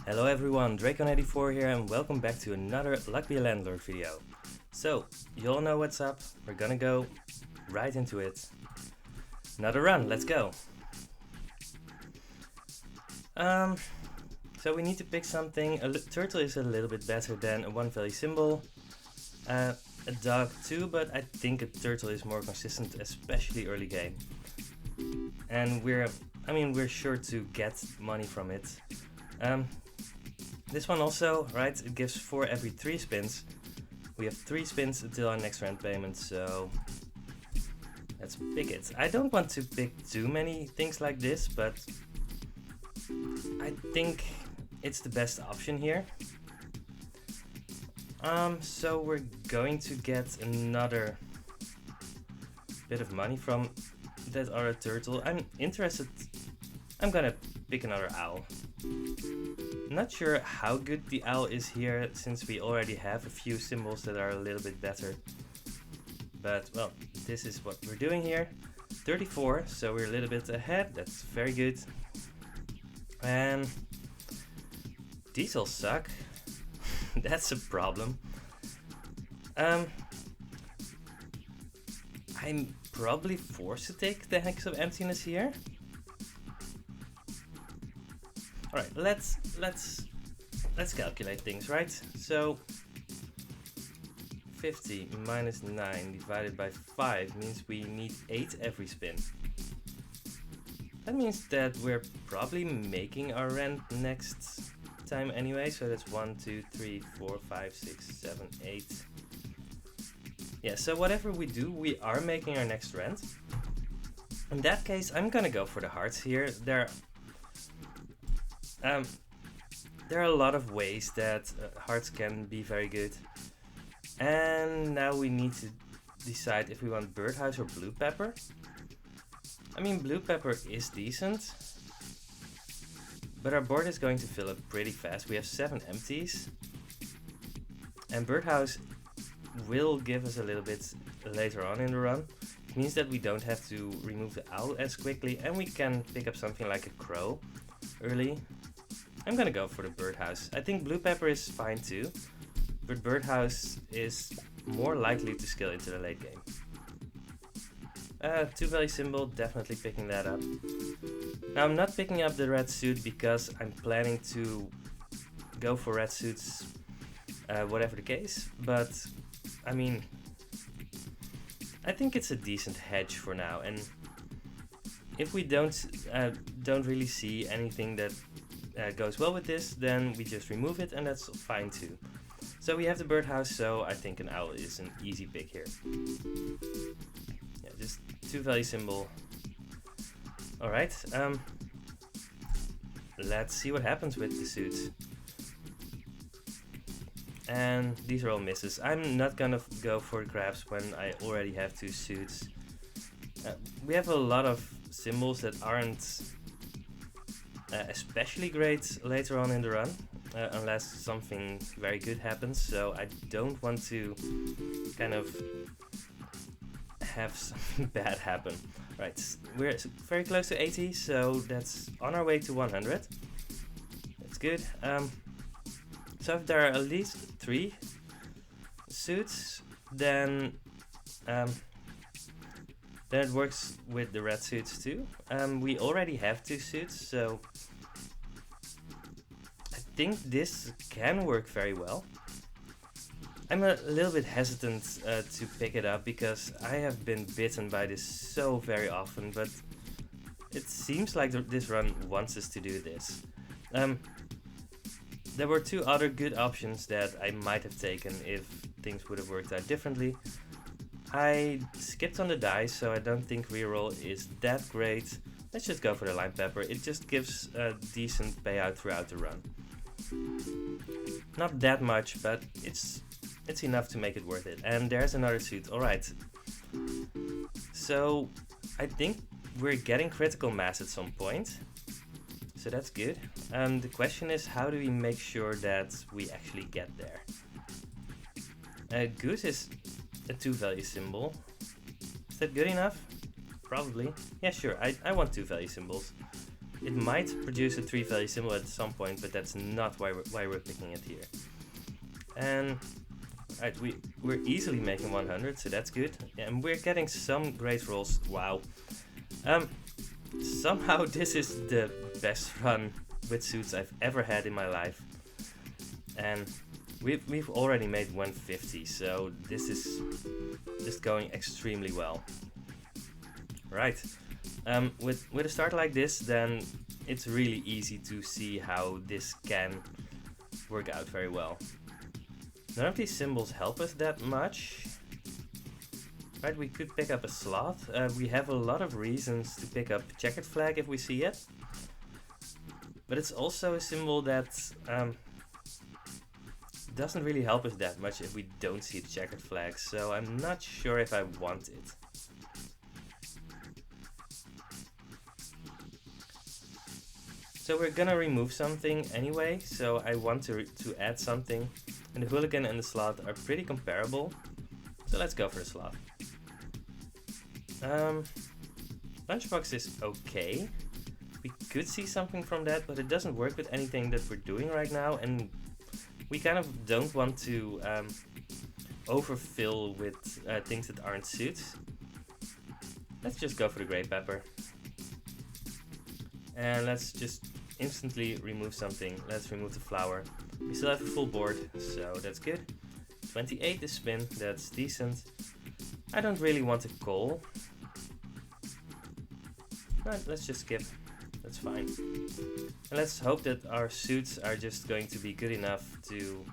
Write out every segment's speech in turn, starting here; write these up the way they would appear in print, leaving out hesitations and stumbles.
Hello everyone, Dracon84 here and welcome back to another Luck Be a Landlord video. So, you all know what's up, we're gonna go right into it. Another run, let's go! So we need to pick something. A turtle is a little bit better than a one value symbol. A dog too, but I think a turtle is more consistent, especially early game. And we're sure to get money from it. This one also, right, it gives 4 every 3 spins. We have 3 spins until our next rent payment, so let's pick it. I don't want to pick too many things like this, but I think it's the best option here. So we're going to get another bit of money from that other turtle. I'm interested. I'm gonna pick another owl. Not sure how good the owl is here, since we already have a few symbols that are a little bit better. But, well, this is what we're doing here. 34, so we're a little bit ahead. That's very good. And these all suck. That's a problem. I'm probably forced to take the Hex of Emptiness here. Alright, let's calculate things, right? So 50 minus 9 divided by 5 means we need 8 every spin. That means that we're probably making our rent next time anyway, so that's 1, 2, 3, 4, 5, 6, 7, 8. Yeah, so whatever we do, we are making our next rent. In that case, I'm gonna go for the hearts here. There are a lot of ways that hearts can be very good. And now we need to decide if we want birdhouse or blue pepper. I mean, blue pepper is decent, but our board is going to fill up pretty fast. We have 7 empties. And birdhouse will give us a little bit later on in the run. It means that we don't have to remove the owl as quickly, and we can pick up something like a crow early. I'm gonna go for the birdhouse. I think blue pepper is fine too, but birdhouse is more likely to scale into the late game. 2 value symbol, definitely picking that up. Now I'm not picking up the red suit because I'm planning to go for red suits whatever the case, but I mean, I think it's a decent hedge for now, and if we don't really see anything that goes well with this, then we just remove it, and that's fine too. So we have the birdhouse, so I think an owl is an easy pick here. Yeah, just 2 value symbol. Alright, let's see what happens with the suits. And these are all misses. I'm not gonna go for grabs when I already have 2 suits. We have a lot of symbols that aren't especially great later on in the run, unless something very good happens, so I don't want to kind of have something bad happen. Right, we're very close to 80, so that's on our way to 100. That's good. So if there are at least 3 suits, then it works with the red suits too. We already have 2 suits, so I think this can work very well. I'm a little bit hesitant to pick it up because I have been bitten by this so very often, but it seems like this run wants us to do this. There were 2 other good options that I might have taken if things would have worked out differently. I skipped on the dice, so I don't think reroll is that great. Let's just go for the lime pepper. It just gives a decent payout throughout the run. Not that much, but it's enough to make it worth it. And there's another suit. Alright. So I think we're getting critical mass at some point. So that's good. The question is, how do we make sure that we actually get there? Goose is a 2 value symbol. Is that good enough? Probably. Yeah, sure. I want 2 value symbols. It might produce a 3 value symbol at some point, but that's not why we're picking it here. And right, we're easily making 100, so that's good. And we're getting some great rolls. Wow. Somehow this is the best run with suits I've ever had in my life. And we've already made 150, so this is just going extremely well. Right. With a start like this, then it's really easy to see how this can work out very well. None of these symbols help us that much. Right, we could pick up a sloth. We have a lot of reasons to pick up checkered flag if we see it. But it's also a symbol that doesn't really help us that much if we don't see the checkered flag. So I'm not sure if I want it. So we're gonna remove something anyway, so I want to add something. And the hooligan and the sloth are pretty comparable, so let's go for the sloth. Lunchbox is okay. We could see something from that, but it doesn't work with anything that we're doing right now, and we kind of don't want to overfill with things that aren't suits. Let's just go for the gray pepper. And let's just instantly remove something. Let's remove the flower. We still have a full board, so that's good. 28 is spin, that's decent. I don't really want to call. Right, let's just skip. That's fine. And let's hope that our suits are just going to be good enough to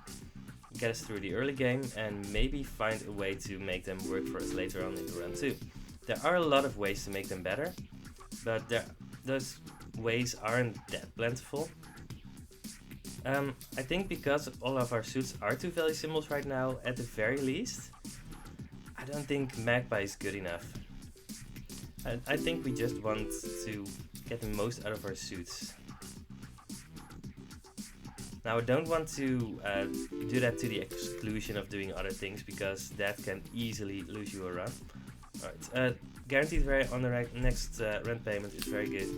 get us through the early game and maybe find a way to make them work for us later on in the run too. There are a lot of ways to make them better, but those ways aren't that plentiful. I think because all of our suits are 2 value symbols right now, at the very least, I don't think Magpie is good enough. I think we just want to get the most out of our suits. Now I don't want to do that to the exclusion of doing other things, because that can easily lose you a run. Alright, guaranteed on the next rent payment is very good.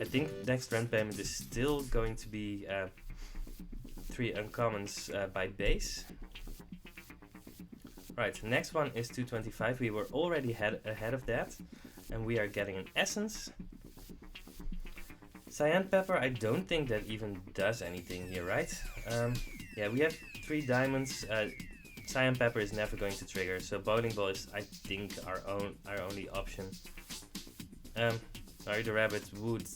I think next rent payment is still going to be 3 uncommons by base. Right, next one is 225. We were already ahead of that, and we are getting an essence. Cyan pepper, I don't think that even does anything here, right? Yeah, we have 3 diamonds. Cyan pepper is never going to trigger, so bowling ball is, I think, our only option. Sorry, the rabbit would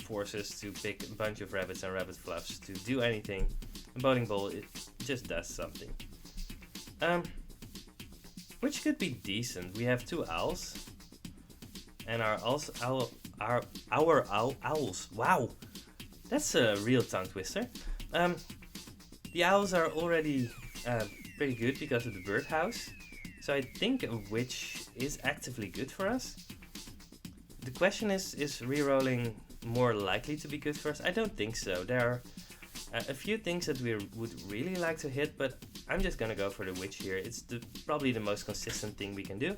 force us to pick a bunch of rabbits and rabbit fluffs to do anything. And bowling ball, it just does something. Which could be decent. We have 2 owls, and our owls. Wow, that's a real tongue twister. The owls are already pretty good because of the birdhouse, so I think a witch is actively good for us. The question is rerolling more likely to be good for us? I don't think so. There are a few things that we would really like to hit, but I'm just gonna go for the witch here. It's probably the most consistent thing we can do.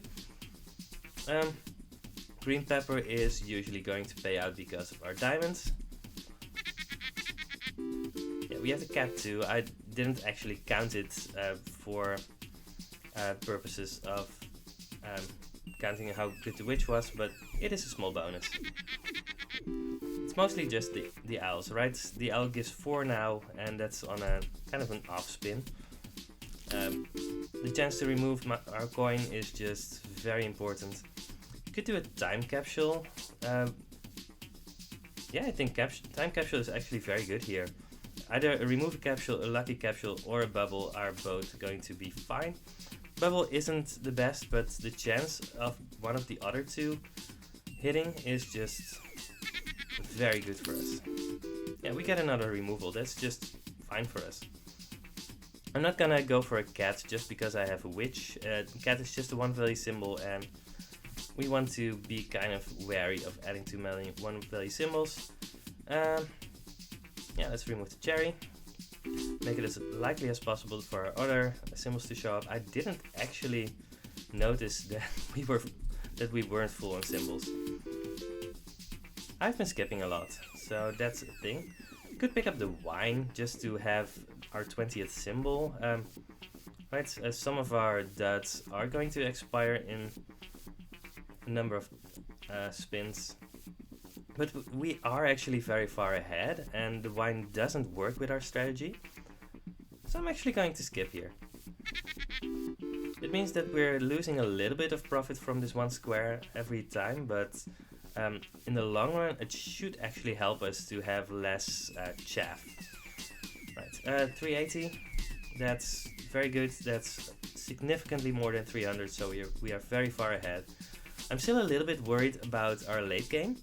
Green pepper is usually going to pay out because of our diamonds. Yeah, we have the cat too. I didn't actually count it for purposes of counting how good the witch was, but it is a small bonus. It's mostly just the owls, right? The owl gives 4 now, and that's on a kind of an off spin. The chance to remove our coin is just very important. You could do a time capsule. Yeah, I think time capsule is actually very good here. Either a remove a capsule, a lucky capsule, or a bubble are both going to be fine. Bubble isn't the best, but the chance of one of the other 2 hitting is just very good for us. Yeah, we get another removal. That's just fine for us. I'm not gonna go for a cat just because I have a witch. Cat is just a 1 value symbol, and we want to be kind of wary of adding too many 1 value symbols. Yeah, let's remove the cherry. Make it as likely as possible for our other symbols to show up. I didn't actually notice that we weren't full on symbols. I've been skipping a lot, so that's a thing. Could pick up the wine just to have our 20th symbol. Right, some of our duds are going to expire in a number of spins. But we are actually very far ahead, and the wine doesn't work with our strategy. So I'm actually going to skip here. It means that we're losing a little bit of profit from this one square every time, but in the long run it should actually help us to have less chaff. Right, 380, that's very good, that's significantly more than 300, so we are very far ahead. I'm still a little bit worried about our late game,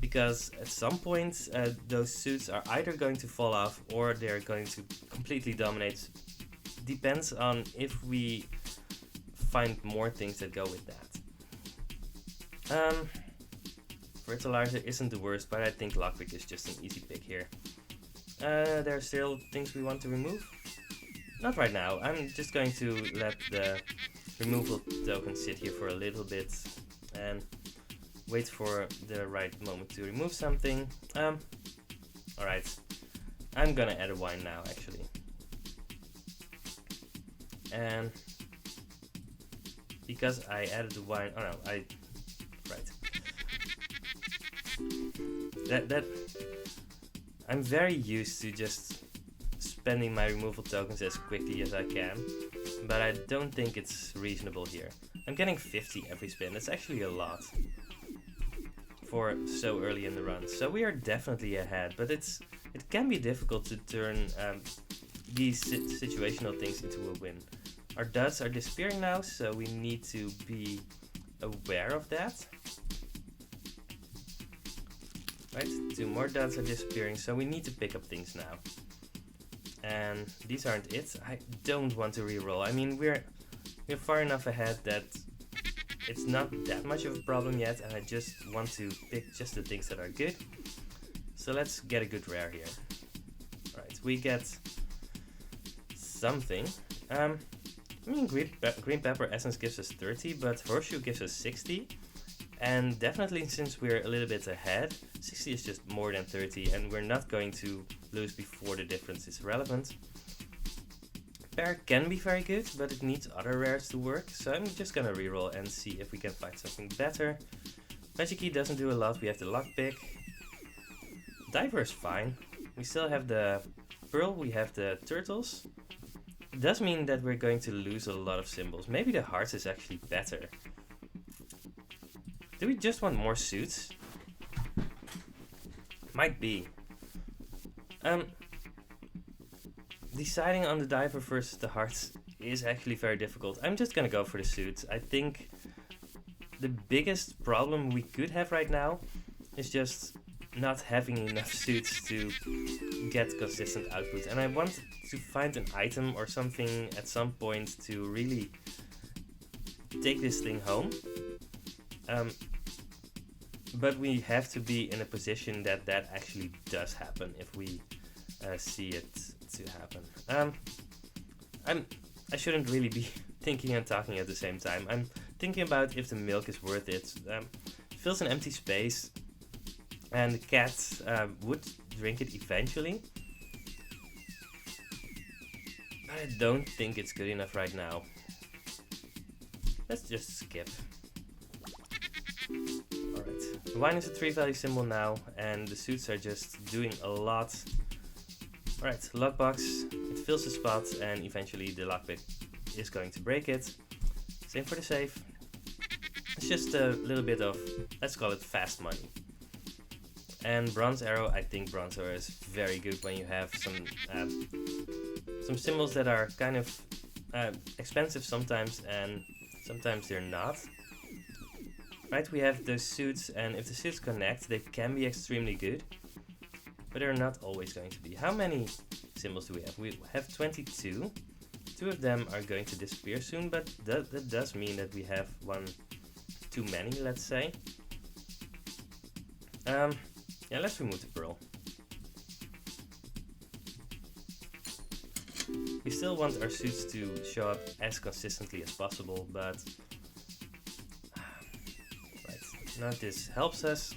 because at some point those suits are either going to fall off or they're going to completely dominate. Depends on if we find more things that go with that. Fertilizer isn't the worst, but I think lockpick is just an easy pick here. There are still things we want to remove? Not right now. I'm just going to let the removal token sit here for a little bit and wait for the right moment to remove something. Alright, I'm gonna add a wine now actually. And because I added the wine, oh no, right. That I'm very used to just spending my removal tokens as quickly as I can, but I don't think it's reasonable here. I'm getting 50 every spin, that's actually a lot for so early in the run. So we are definitely ahead, but it can be difficult to turn these situational things into a win. Our duds are disappearing now, so we need to be aware of that. Right, 2 more duds are disappearing, so we need to pick up things now. And these aren't it. I don't want to reroll. I mean, we're far enough ahead that it's not that much of a problem yet, and I just want to pick just the things that are good. So let's get a good rare here. Alright, we get something. I mean, green pepper essence gives us 30, but horseshoe gives us 60. And definitely, since we're a little bit ahead, 60 is just more than 30, and we're not going to lose before the difference is relevant. Pear can be very good, but it needs other rares to work, so I'm just gonna reroll and see if we can find something better. Magic key doesn't do a lot, we have the lockpick. Diver is fine. We still have the pearl, we have the turtles. It does mean that we're going to lose a lot of symbols. Maybe the hearts is actually better. Do we just want more suits? Might be. Deciding on the diver versus the hearts is actually very difficult. I'm just gonna go for the suits. I think the biggest problem we could have right now is just not having enough suits to get consistent output. And I want to find an item or something at some point to really take this thing home. But we have to be in a position that that actually does happen if we see it to happen. I shouldn't really be thinking and talking at the same time. I'm thinking about if the milk is worth it. It fills an empty space, and the cat would drink it eventually. But I don't think it's good enough right now. Let's just skip. Alright, the wine is a 3 value symbol now, and the suits are just doing a lot. Alright, lockbox, it fills the spot, and eventually the lockpick is going to break it. Same for the safe. It's just a little bit of, let's call it fast money. And bronze arrow, I think bronze arrow is very good when you have some symbols that are kind of expensive sometimes, and sometimes they're not. Right, we have those suits, and if the suits connect, they can be extremely good, but they're not always going to be. How many symbols do we have? We have 22. 2 of them are going to disappear soon, but that does mean that we have one too many, let's say. Yeah, let's remove the pearl. We still want our suits to show up as consistently as possible, but none of this helps us.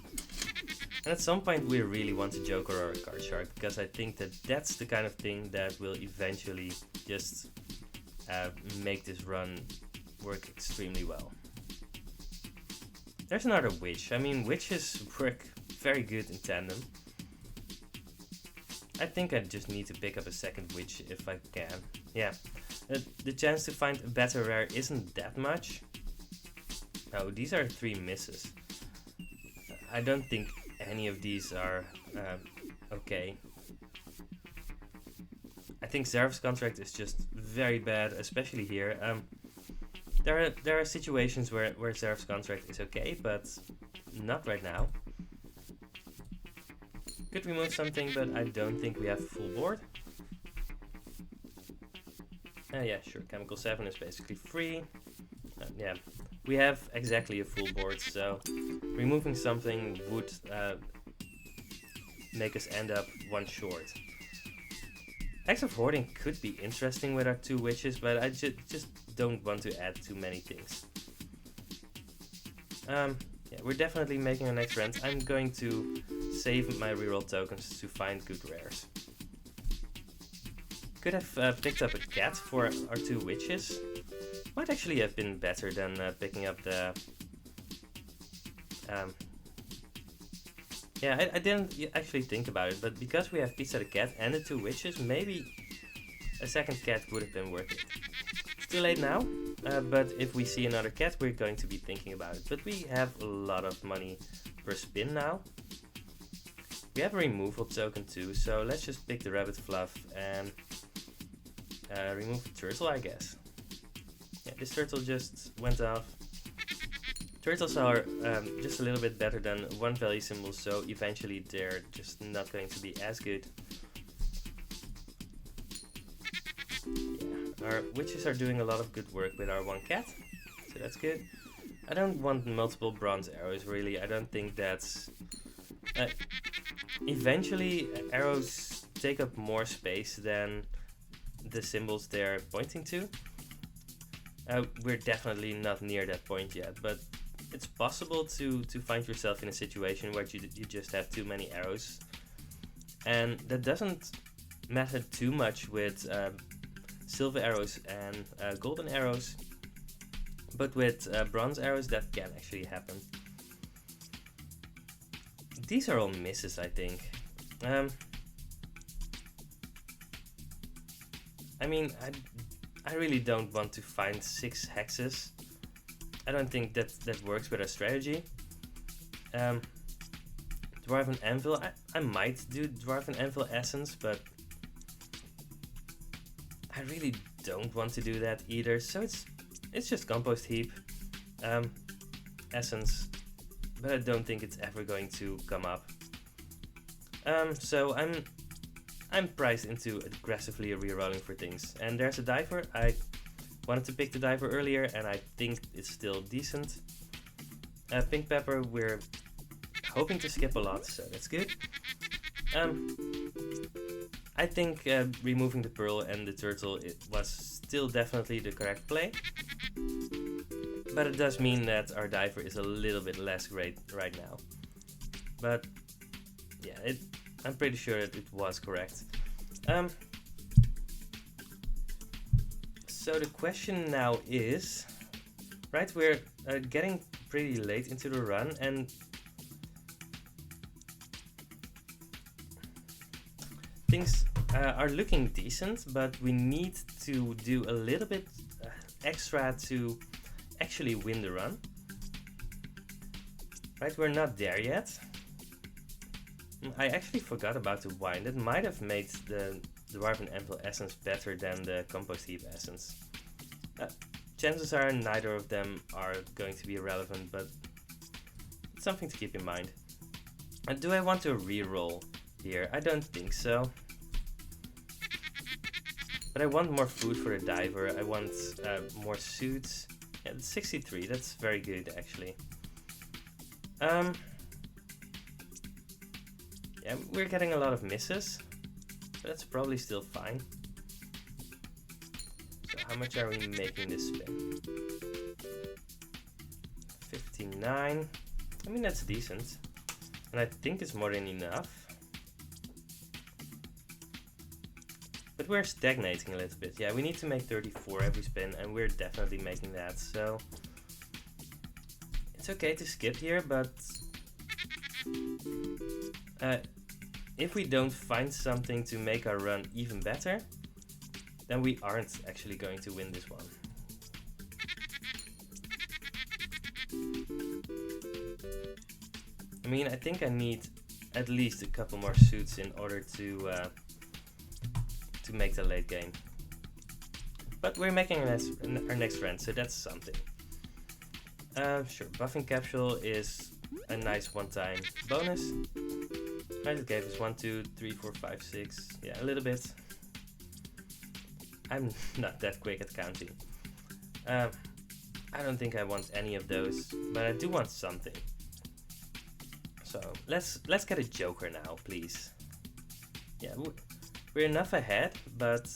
And at some point we really want a Joker or a Card Shark, because I think that that's the kind of thing that will eventually just make this run work extremely well. There's another Witch. I mean, witches work very good in tandem. I think I just need to pick up a second Witch if I can. Yeah, the chance to find a better rare isn't that much. Oh, these are 3 misses. I don't think any of these are okay. I think Zerf's Contract is just very bad, especially here. There are situations where Zerf's Contract is okay, but not right now. Could remove something, but I don't think we have full board. Yeah, sure, Chemical 7 is basically free. Yeah, we have exactly a full board, so removing something would make us end up 1 short. Axe of Hoarding could be interesting with our 2 witches, but I just don't want to add too many things. Yeah, we're definitely making our next rent. I'm going to save my reroll tokens to find good rares. Could have picked up a cat for our 2 witches. Might actually have been better than picking up the... yeah, I didn't actually think about it, but because we have Pizza the Cat and the 2 witches, maybe a second cat would have been worth it. It's too late now, but if we see another cat, we're going to be thinking about it. But we have a lot of money per spin now. We have a removal token too, so let's just pick the Rabbit Fluff and remove the turtle, I guess. Yeah, this turtle just went off. Turtles are just a little bit better than 1 value symbols, so eventually they're just not going to be as good. Yeah, our witches are doing a lot of good work with our 1 cat, so that's good. I don't want multiple bronze arrows, really. I don't think that's... eventually arrows take up more space than the symbols they're pointing to. We're definitely not near that point yet, but it's possible to find yourself in a situation where you just have too many arrows. And that doesn't matter too much with silver arrows and golden arrows, but with bronze arrows that can actually happen. These are all misses, I think. I mean, I really don't want to find 6 hexes. I don't think that works with our strategy. Dwarven Anvil, I might do Dwarven Anvil Essence, but I really don't want to do that either. So it's just Compost Heap, Essence, but I don't think it's ever going to come up. So I'm priced into aggressively rerolling for things. And there's a Diver. I wanted to pick the Diver earlier, and I think it's still decent. Pink Pepper, we're hoping to skip a lot, so that's good. I think removing the Pearl and the Turtle, it was still definitely the correct play. But it does mean that our Diver is a little bit less great right now. But yeah, I'm pretty sure that it was correct. So the question now is, right, we're getting pretty late into the run, and things are looking decent, but we need to do a little bit extra to actually win the run. Right, we're not there yet. I actually forgot about the wine. That might have made the Dwarven Anvil Essence better than the Compost Heap Essence. Chances are neither of them are going to be relevant, but it's something to keep in mind. Do I want to reroll here? I don't think so. But I want more food for the Diver. I want more suits. Yeah, it's 63. That's very good, actually. Yeah, we're getting a lot of misses. So that's probably still fine. So how much are we making this spin? 59. I mean, that's decent. And I think it's more than enough. But we're stagnating a little bit. Yeah, we need to make 34 every spin, and we're definitely making that. So it's okay to skip here, but if we don't find something to make our run even better, then we aren't actually going to win this one. I mean, I think I need at least a couple more suits in order to make the late game. But we're making our next run, so that's something. Sure, buffing capsule is a nice one-time bonus. Right, it gave us 1, 2, 3, 4, 5, 6. Yeah, a little bit. I'm not that quick at counting. I don't think I want any of those, but I do want something. So let's get a joker now, please. Yeah, we're enough ahead, but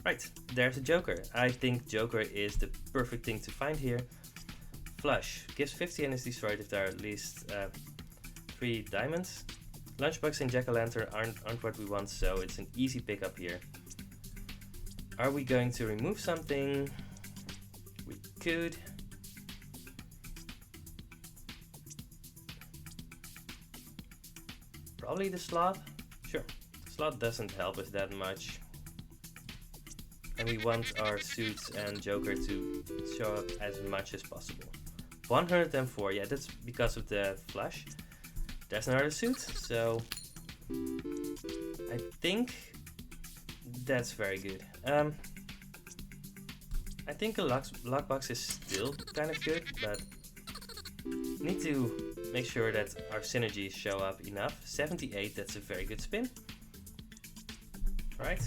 right, there's a joker. I think joker is the perfect thing to find here. Flush gives 50 and is destroyed if there are at least 3 diamonds. Lunchbox and jack-o'-lantern aren't what we want, so it's an easy pickup here. Are we going to remove something? We could. Probably the slot. Sure, slot doesn't help us that much. And we want our suits and joker to show up as much as possible. 104, yeah, that's because of the flush. There's another suit, so I think that's very good. I think a lockbox is still kind of good, but need to make sure that our synergies show up enough. 78, that's a very good spin. Alright,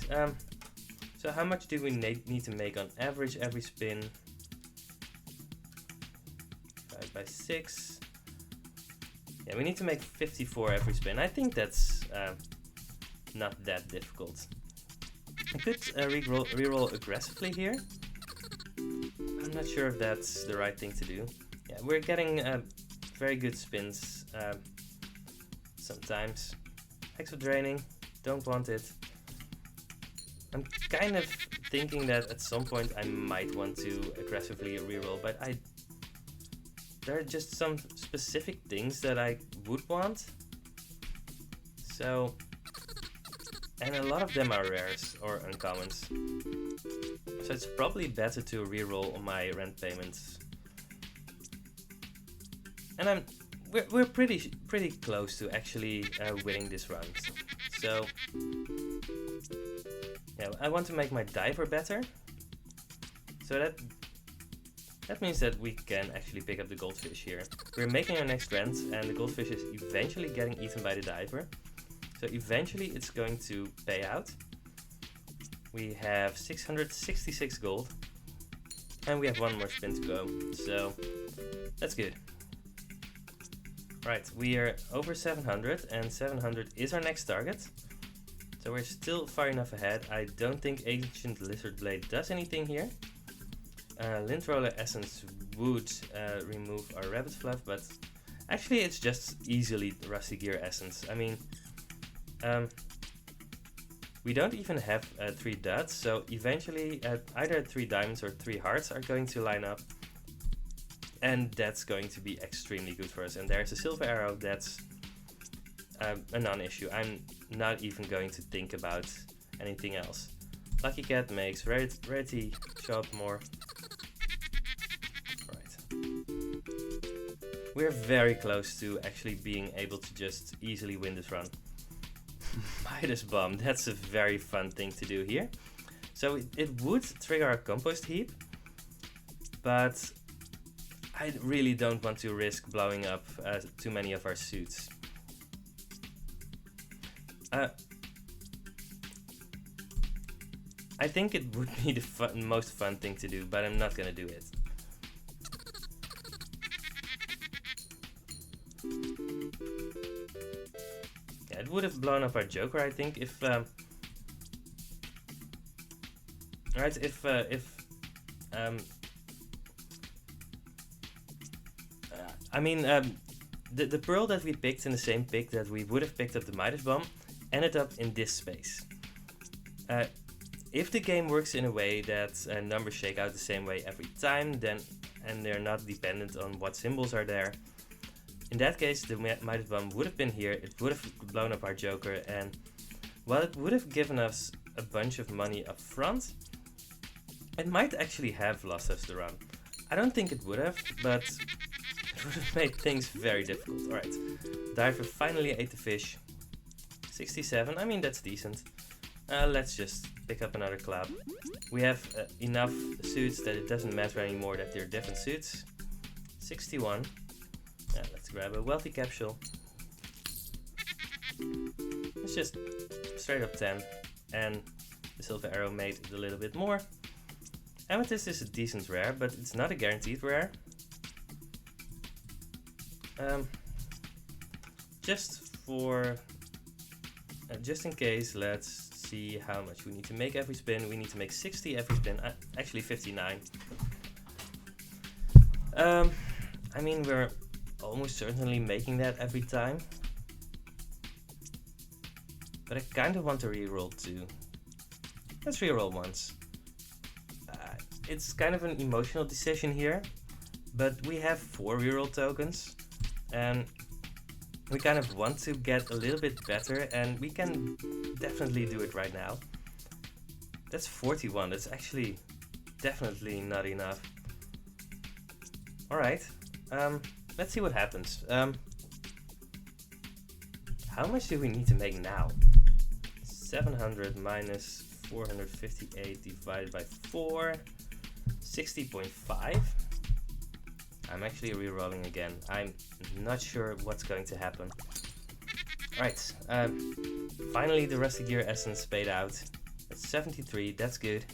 so how much do we need to make on average every spin? 5 by 6. Yeah, we need to make 54 every spin. I think that's not that difficult. I could reroll aggressively here. I'm not sure if that's the right thing to do. Yeah, we're getting very good spins sometimes. Exo draining, don't want it. I'm kind of thinking that at some point I might want to aggressively reroll, but there are just some specific things that I would want. So, and a lot of them are rares or uncommons. So it's probably better to reroll on my rent payments. And we're pretty close to actually winning this run. So yeah, I want to make my diver better. So that means that we can actually pick up the goldfish here. We're making our next rent, and the goldfish is eventually getting eaten by the diver. So eventually it's going to pay out. We have 666 gold, and we have one more spin to go, so that's good. Right, we are over 700, and 700 is our next target. So we're still far enough ahead. I don't think Ancient Lizard Blade does anything here. Lint Roller Essence would remove our Rabbit Fluff, but actually it's just easily Rusty Gear Essence. I mean, we don't even have 3 dots, so eventually either 3 diamonds or 3 hearts are going to line up, and that's going to be extremely good for us. And there's a silver arrow, that's a non-issue. I'm not even going to think about anything else. Lucky Cat makes rarity show up more. Right. We're very close to actually being able to just easily win this run. Midas Bomb, that's a very fun thing to do here. So it would trigger our compost heap, but I really don't want to risk blowing up too many of our suits. I think it would be the most fun thing to do, but I'm not gonna do it. Yeah, it would have blown up our Joker, I think, if the pearl that we picked in the same pick that we would have picked up the Midas bomb ended up in this space. If the game works in a way that numbers shake out the same way every time, then and they're not dependent on what symbols are there, in that case the Midas bomb would have been here, it would have blown up our joker, and while it would have given us a bunch of money up front, it might actually have lost us the run. I don't think it would have, but it would have made things very difficult. Alright, Diver finally ate the fish. 67, I mean that's decent. Let's just pick up another club. We have enough suits that it doesn't matter anymore that they're different suits. 61. Let's grab a wealthy capsule. It's just straight up 10. And the silver arrow made it a little bit more. Amethyst is a decent rare, but it's not a guaranteed rare. Just in case, let's see how much we need to make every spin. We need to make 60 every spin, actually 59. I mean, we're almost certainly making that every time. But I kind of want to reroll too. Let's reroll once. It's kind of an emotional decision here, but we have 4 reroll tokens, and we kind of want to get a little bit better, and we can definitely do it right now. That's 41, that's actually definitely not enough. Alright, let's see what happens. How much do we need to make now? 700 minus 458 divided by 4, 60.5. I'm actually re-rolling again. I'm not sure what's going to happen. Alright, finally the Rusty Gear Essence paid out. It's 73, that's good.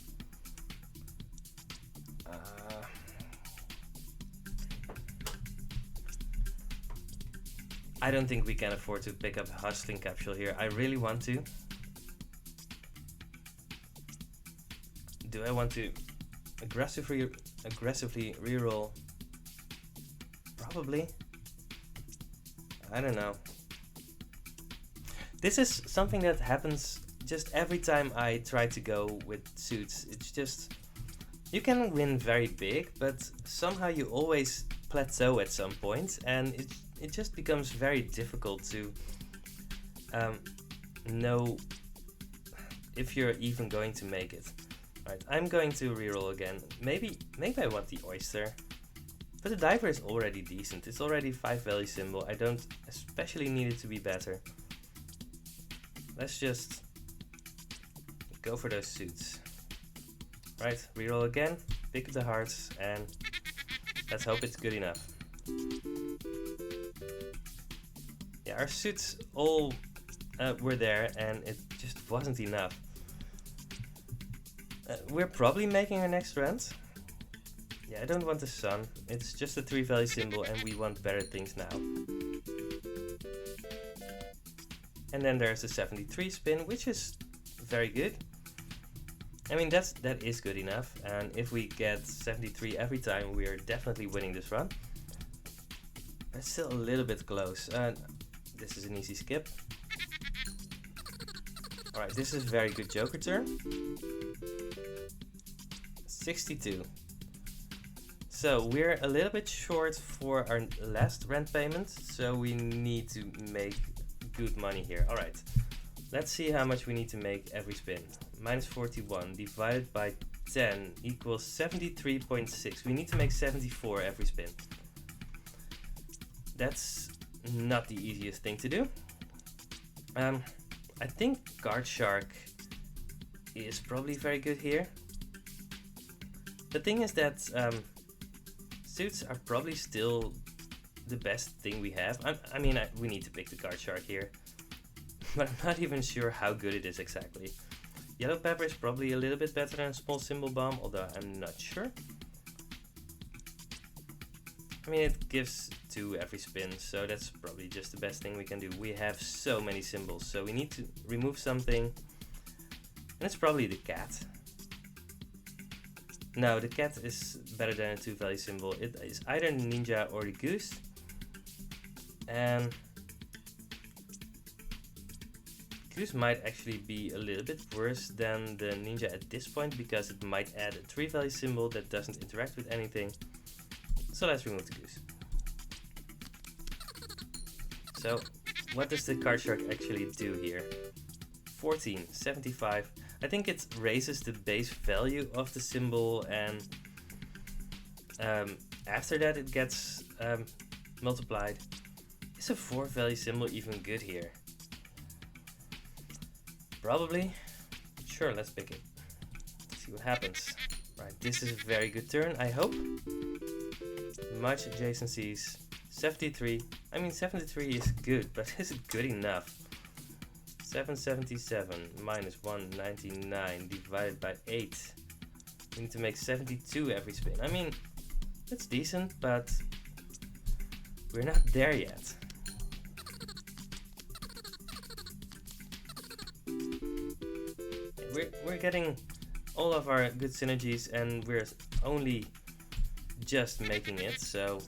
I don't think we can afford to pick up a hustling capsule here. I really want to. Do I want to aggressively reroll? Probably. I don't know. This is something that happens just every time I try to go with suits. It's just, you can win very big, but somehow you always plateau at some point, and it just becomes very difficult to know if you're even going to make it. Alright, I'm going to reroll again. Maybe I want the oyster. But the diver is already decent. It's already 5 value symbol. I don't especially need it to be better. Let's just go for those suits. Right, reroll again, pick up the hearts, and let's hope it's good enough. Yeah, our suits all were there, and it just wasn't enough. We're probably making our next rent. Yeah, I don't want the sun. It's just a 3 value symbol, and we want better things now. And then there's the 73 spin, which is very good. I mean, that is good enough, and if we get 73 every time, we are definitely winning this run. It's still a little bit close. This is an easy skip. Alright, this is a very good joker turn. 62. So we're a little bit short for our last rent payment, so we need to make good money here. Alright, let's see how much we need to make every spin. Minus 41 divided by 10 equals 73.6. We need to make 74 every spin. That's not the easiest thing to do. I think Guard Shark is probably very good here. The thing is that suits are probably still the best thing we have. I mean, we need to pick the Guard Shark here, but I'm not even sure how good it is exactly. Yellow Pepper is probably a little bit better than a Small Symbol Bomb, although I'm not sure. I mean, it gives 2 every spin, so that's probably just the best thing we can do. We have so many symbols, so we need to remove something, and it's probably the cat. No, the cat is better than a 2 value symbol. It is either Ninja or the Goose. And Goose might actually be a little bit worse than the Ninja at this point, because it might add a 3 value symbol that doesn't interact with anything. So let's remove the Goose. So what does the card shark actually do here? 14, 75. I think it raises the base value of the symbol, and after that it gets multiplied. Is a 4 value symbol even good here? Probably. Sure, let's pick it. See what happens. Right, this is a very good turn, I hope. Much adjacencies. 73. I mean, 73 is good, but is it good enough? 777 minus 199 divided by 8. We need to make 72 every spin. I mean, that's decent, but we're not there yet. We're getting all of our good synergies, and we're only just making it, so...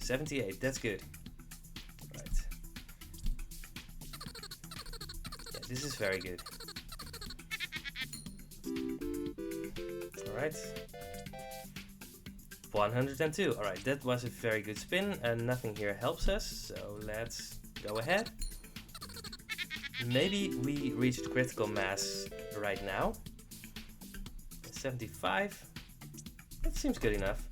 $78, that's good. Right. Yeah, this is very good. Alright. 102. Alright, that was a very good spin, and nothing here helps us, so let's go ahead. Maybe we reached critical mass right now. 75. That seems good enough.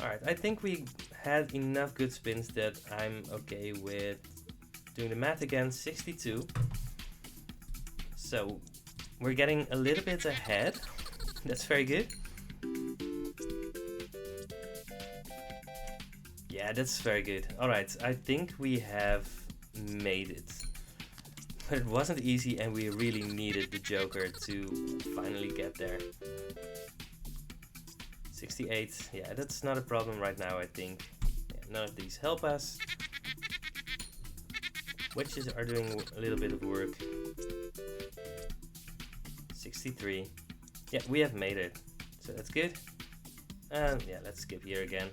Alright, I think we had enough good spins that I'm okay with doing the math again. 62. So we're getting a little bit ahead. That's very good. Yeah, that's very good. Alright, I think we have made it. But it wasn't easy, and we really needed the Joker to finally get there. 68. Yeah, that's not a problem right now, I think. Yeah, none of these help us. Witches are doing a little bit of work. 63. Yeah, we have made it. So that's good. And yeah, let's skip here again.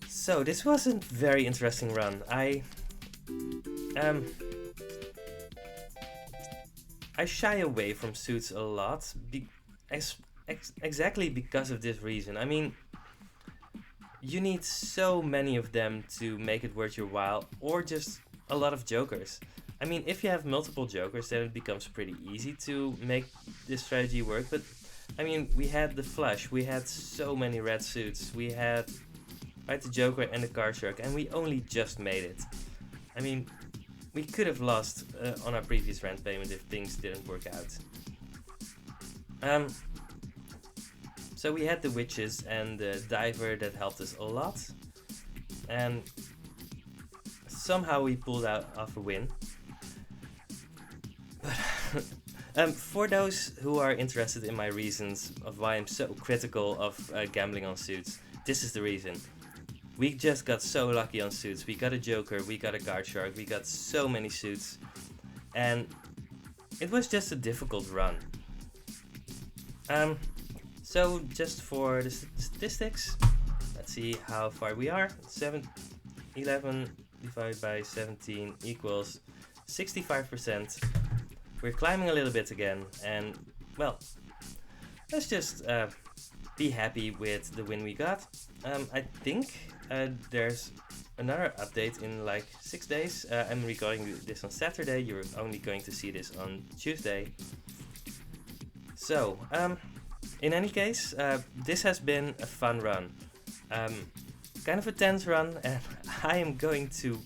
So this was a very interesting run. I shy away from suits a lot. Exactly because of this reason. I mean, you need so many of them to make it worth your while, or just a lot of jokers. I mean, if you have multiple jokers, then it becomes pretty easy to make this strategy work. But I mean, we had the flush, we had so many red suits, we had the Joker and the card shark, and we only just made it. I mean, we could have lost on our previous rent payment if things didn't work out. So we had the witches and the diver that helped us a lot, and somehow we pulled out off a win. But for those who are interested in my reasons of why I'm so critical of gambling on suits, this is the reason. We just got so lucky on suits. We got a Joker, we got a card shark, we got so many suits, and it was just a difficult run. So just for the statistics, let's see how far we are. 11 divided by 17 equals 65%. We're climbing a little bit again, and well, let's just be happy with the win we got. I think there's another update in like 6 days. I'm recording this on Saturday. You're only going to see this on Tuesday. So, in any case, this has been a fun run. Kind of a tense run, and I am going to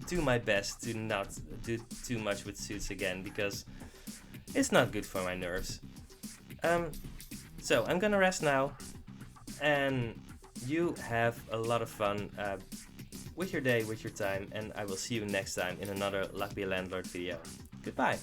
do my best to not do too much with suits again, because it's not good for my nerves. So I'm gonna rest now, and you have a lot of fun with your day, with your time, and I will see you next time in another Luck Be a Landlord video. Goodbye!